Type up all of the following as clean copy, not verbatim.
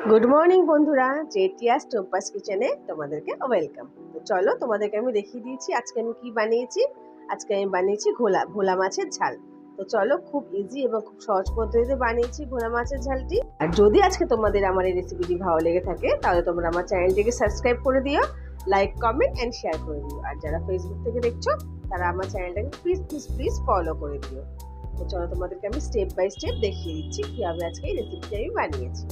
Good morning বন্ধুরা, জেটিয়াস topaz কিচেনে তোমাদেরকে ওয়েলকাম। তো চলো তোমাদেরকে আমি দেখিয়ে দিয়েছি আজকে আমি কি বানিয়েছি। আজকে আমি বানিয়েছি ভোলা মাছের ঝাল। তো চলো, খুব ইজি এবং খুব সহজ পদ্ধতিতে বানিয়েছি ভোলা মাছের ঝালটি। আর যদি আজকে তোমাদের আমার এই রেসিপিটি ভালো লেগে থাকে তাহলে তোমরা আমার চ্যানেলটিকে সাবস্ক্রাইব করে দিও, লাইক কমেন্ট অ্যান্ড শেয়ার করে দিও। আর যারা ফেসবুক থেকে দেখছো তারা আমার চ্যানেলটাকে প্লিজ ফলো করে দিও। তো চলো তোমাদেরকে আমি স্টেপ বাই স্টেপ দেখিয়ে দিচ্ছি কীভাবে আজকে এই রেসিপিটি আমি বানিয়েছি।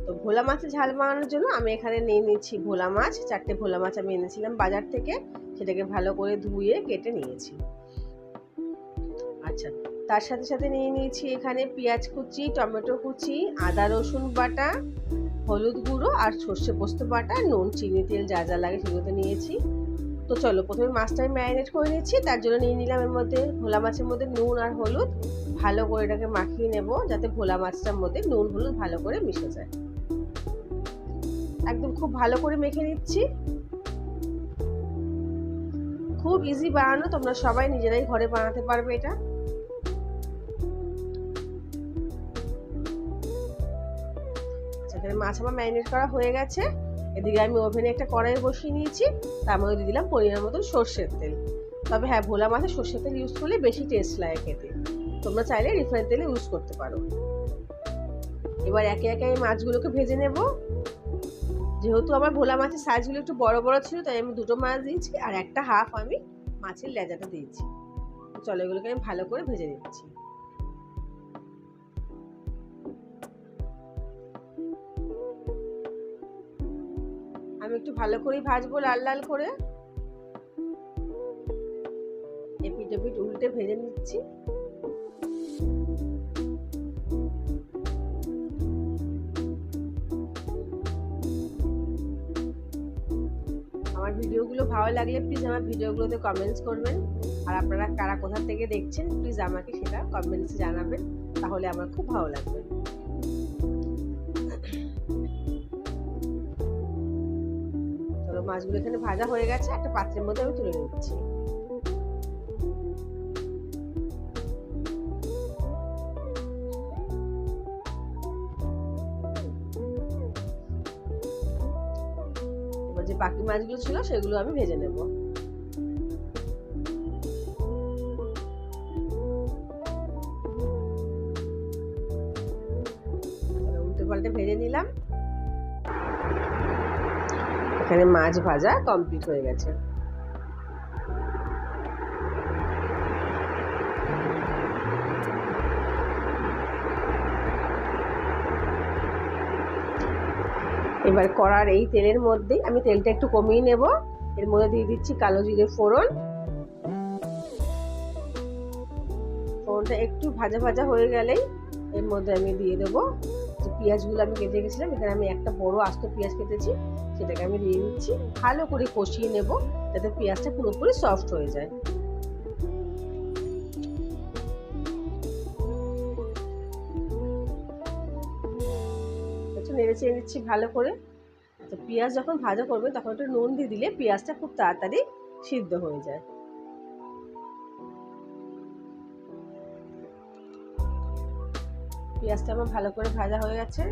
তো ভোলা মাছের ঝাল বানানোর জন্য আমি এখানে নিয়ে নিচ্ছি ভোলা মাছ। 4টে ভোলা মাছ আমি এনেছিলাম বাজার থেকে, সেটাকে ভালো করে ধুয়ে কেটে নিয়েছি। আচ্ছা, তার সাথে সাথে নিয়ে নিয়েছি এখানে পেঁয়াজ কুচি, টমেটো কুচি, আদা রসুন বাটা, হলুদ গুঁড়ো আর সর্ষে পোস্ত বাটা, নুন, চিনি, তেল যা যা লাগে সেগুলো তো নিয়েছি। তো চলো প্রথমে মাছটা আমি ম্যারিনেট করে নিচ্ছি। তার জন্য নিয়ে নিলাম এর মধ্যে ভোলা মাছের মধ্যে নুন আর হলুদ। ভালো করে এটাকে মাখিয়ে নেব যাতে ভোলা মাছটার মধ্যে নুন হলুদ ভালো করে মিশে যায়। একদম খুব ভালো করে মেখে নিচ্ছি। খুব ইজি বানানো, তোমরা সবাই নিজেরাই ঘরে বানাতে পারবে এটা। সেখানে মাছ আমার ম্যারিনেট করা হয়ে গেছে। এদিকে আমি ওভেনে একটা কড়াই বসিয়ে নিয়েছি, তার মধ্যে দিয়ে দিলাম পরিমাণ মতন সর্ষের তেল। তবে হ্যাঁ, ভোলা মাছে সর্ষের তেল ইউজ করলে বেশি টেস্ট লাগে খেতে। তোমরা চাইলে রিফাইন তেল ইউজ করতে পারো। এবার একে একে আমি মাছগুলোকে ভেজে নেব। যেহেতু আমার ভোলা মাছের সাইজগুলো একটু বড় বড় ছিল, তাই আমি 2টো মাছ দিয়েছি আর একটা হাফ আমি মাছের লেজাটা দিয়েছি। চলো এগুলোকে আমি ভালো করে ভেজে নিচ্ছি। আমি একটু ভালো করেই ভাজবো, লাল লাল করে। এপিট এপিট উল্টে ভেজে নিচ্ছি। আমার ভিডিওগুলো ভালো লাগলে প্লিজ আমার ভিডিওগুলোতে কমেন্টস করবেন। আর আপনারা কারা কোথা থেকে দেখছেন প্লিজ আমাকে সেটা কমেন্টসে জানাবেন, তাহলে আমার খুব ভালো লাগবে। চলো মাছগুলো এখানে ভাজা হয়ে গেছে, একটা পাত্রের মধ্যে আমি তুলে নিচ্ছি। এবার যে বাকি মাছগুলো ছিল সেগুলো আমি ভেজে নেব। উল্টে পাল্টে ভেজে নিলাম। এখানে মাছ ভাজা কমপ্লিট হয়ে গেছে। এবার কড়ার এই তেলের মধ্যে আমি তেলটা একটু কমিয়ে নেব। এর মধ্যে দিয়ে দিচ্ছি কালো জিরে ফোড়ন। ফোড়নটা একটু ভাজা ভাজা হয়ে গেলেই এর মধ্যে আমি দিয়ে দেবো যে পেঁয়াজগুলো আমি কেটে গেছিলাম। এখানে আমি একটা বড় আস্ত পেঁয়াজ কেটেছি, সেটাকে আমি দিয়ে দিচ্ছি। ভালো করে কষিয়ে নেব যাতে পেঁয়াজটা পুরোপুরি সফট হয়ে যায়। একটু নেড়ে চেড়ে দিচ্ছি ভালো করে। তো পেঁয়াজ যখন ভাজা করবে তখন একটু নুন দিয়ে দিলে পেঁয়াজটা খুব তাড়াতাড়ি সিদ্ধ হয়ে যায়। পেঁয়াজটা আমার ভালো করে ভাজা হয়ে গেছে।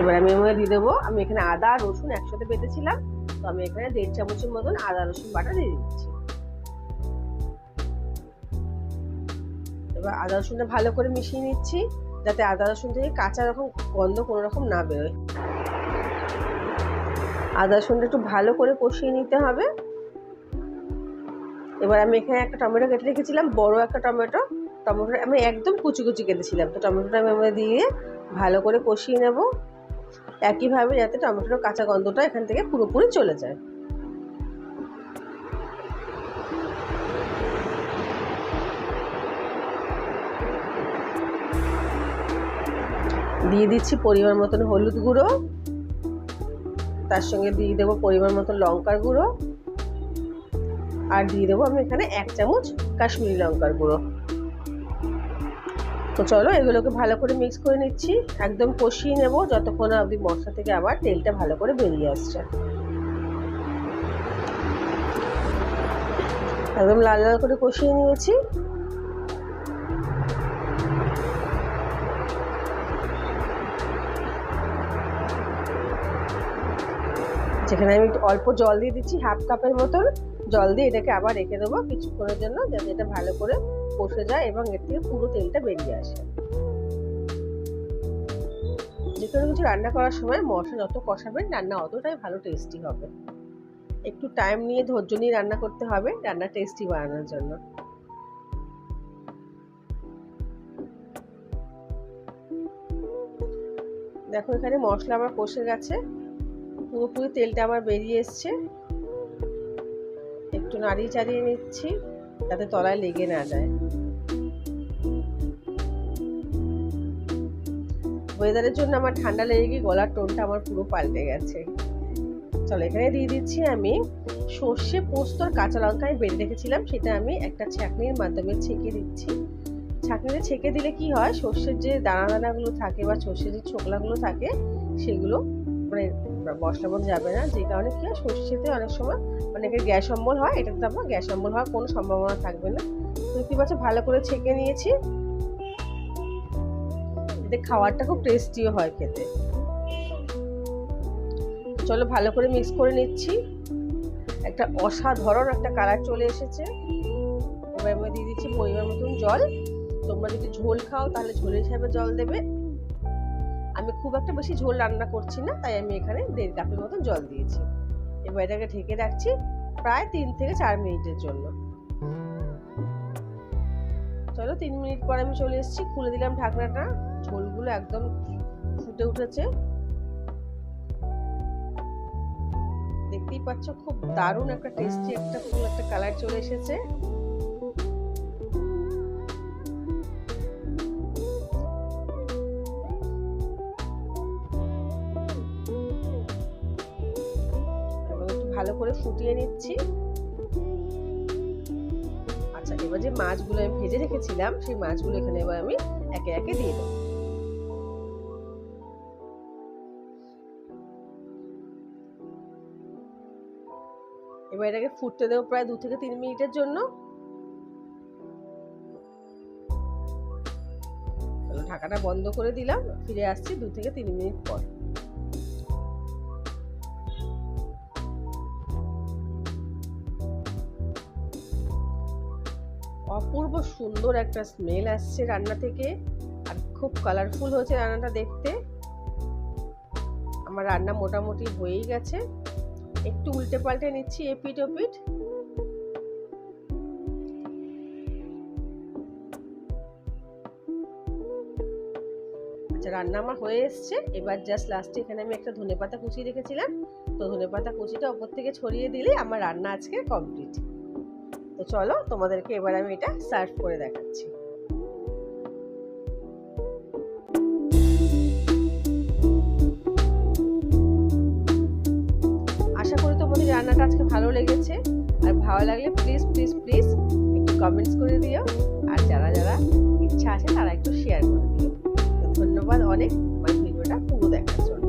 এবার আমি এর মধ্যে দিয়ে দেবো, আমি এখানে আদা আর রসুন একসাথে বেটেছিলাম, তো আমি এখানে 1.5 চামচের মতন আদা রসুন বাটা দিয়ে দিচ্ছি। এবার আদা রসুনটা ভালো করে মিশিয়ে নিচ্ছি যাতে আদা রসুন থেকে কাঁচা রকম গন্ধ কোনো রকম না বেরোয়। আদা রসুনটা একটু ভালো করে কষিয়ে নিতে হবে। এবার আমি এখানে একটা টমেটো কেটে রেখেছিলাম, বড় একটা টমেটো। টমেটোটা আমি একদম কুচি কুচি কেটেছিলাম, তো টমেটোটা আমি এর দিয়ে ভালো করে কষিয়ে নেব একইভাবে যাতে টমেটোর কাঁচা গন্ধটা এখান থেকে পুরোপুরি চলে যায়। দিয়ে দিচ্ছি পরিমাণ মতন হলুদ গুঁড়ো, তার সঙ্গে দিয়ে দেবো পরিমাণ মতন লঙ্কার গুঁড়ো, আর দিয়ে দেবো আমি এখানে 1 চামচ কাশ্মীরি লঙ্কার গুঁড়ো। তো চলো এগুলোকে ভালো করে মিক্স করে নিচ্ছি, একদম কষিয়ে নেব যতক্ষণ অবধি মশলা থেকে আবার তেলটা ভালো করে বেরিয়ে আসছে। একদম লাল লাল করে কষিয়ে নিয়েছি। যেখানে আমি অল্প জল দিয়ে দিচ্ছি, হাফ কাপের মতন জল দিয়ে এটাকে আবার রেখে দেবো কিছুক্ষণের জন্য, যাতে এটা ভালো করে কষে যায় এবং এর থেকে পুরো তেলটা বেরিয়ে আসে। যে কোনো কিছু রান্না করার সময় মশলা যত কষাবেন রান্না অতটাই ভালো টেস্টি হবে। একটু টাইম নিয়ে ধৈর্য নিয়ে রান্না করতে হবে রান্না টেস্টি বানানোর জন্য। দেখো এখানে মশলা আমার কষে গেছে, পুরোপুরি তেলটা আমার বেরিয়ে এসছে। একটু নাড়িয়ে চাড়িয়ে নিচ্ছি যাতে তলায় লেগে না যায়। ওয়েদারের জন্য আমার ঠান্ডা লেগে গিয়ে গলার টোনটা আমার পুরো পাল্টে গেছে। চলো এখানে দিয়ে দিচ্ছি আমি সর্ষে, পোস্ত আর কাঁচা লঙ্কা আমি বেটে রেখেছিলাম, সেটা আমি একটা ছাঁকনির মাধ্যমে ছেঁকে দিচ্ছি। ছাঁকনিতে ছেঁকে দিলে কি হয়, সর্ষের যে দানা দানাগুলো থাকে বা সর্ষের যে ছোকলাগুলো থাকে সেগুলো মানে মশলার মধ্যে যাবে না, যে কারণে কি হয় সর্ষেতে অনেক সময় অনেকের গ্যাস অম্বল হয়, এটাতে আমার গ্যাস অম্বল হওয়ার কোনো সম্ভাবনা থাকবে না। দেখতে পাচ্ছ ভালো করে ছেঁকে নিয়েছি, এতে খাবারটা খুব টেস্টিও হয় খেতে। চলো ভালো করে মিক্স করে নিচ্ছি, একটা অসাধারণ একটা কালার চলে এসেছে। এবার আমি দিয়ে দিচ্ছি পরিমাণ মতন জল। তোমরা যদি ঝোল খাও তাহলে ঝোলের হিসাবে জল দেবে। আমি খুব একটা বেশি ঝোল রান্না করছি না, তাই আমি এখানে 1.5 কাপের মতন জল দিয়েছি। এবার এটাকে ঢেকে রাখছি প্রায় 3 থেকে 4 মিনিটের জন্য। চলো 3 মিনিট পর আমি চলে এসেছি, খুলে দিলাম ঢাকনাটা। ঝোলগুলো একদম ফুটে উঠেছে, দেখতেই পাচ্ছ খুব দারুণ একটা টেস্টি একটা ফুল একটা কালার চলে এসেছে। ভালো করে ফুটিয়ে নিচ্ছি। আচ্ছা এবার যে মাছগুলো আমি ভেজে রেখেছিলাম সেই মাছগুলো এখানে এবার আমি একে একে দিয়ে দেবো। এবার এটাকে ফুটতে দেবো প্রায় 2 থেকে 3 মিনিটের জন্য। ঢাকাটা বন্ধ করে দিলাম, ফিরে আসছি 2 থেকে 3 মিনিট পর। অপূর্ব সুন্দর একটা স্মেল আসছে রান্না থেকে, আর খুব কালারফুল হয়েছে রান্নাটা দেখতে। আমার রান্না মোটামুটি হয়েই গেছে, একটু উল্টে পাল্টে নিচ্ছি এপিট ওপিট। আচ্ছা রান্না আমার হয়ে এসছে। এবার জাস্ট লাস্টে এখানে আমি একটা ধনেপাতা কুচি রেখেছিলাম, তো ধনেপাতা কুচিটা ওপর থেকে ছড়িয়ে দিলে আমার রান্না আজকে কমপ্লিট। তো চলো তোমাদেরকে এবার আমি এটা সার্ভ করে দেখাচ্ছি। আশা করি তোমাদের রান্নাটা আজকে ভালো লেগেছে, আর ভালো লাগলে প্লিজ প্লিজ প্লিজ একটু কমেন্টস করে দিও, আর যারা যারা ইচ্ছা আছে তারা একটু শেয়ার করে দিও। ধন্যবাদ অনেক আমার ভিডিওটা পুরো দেখার জন্য।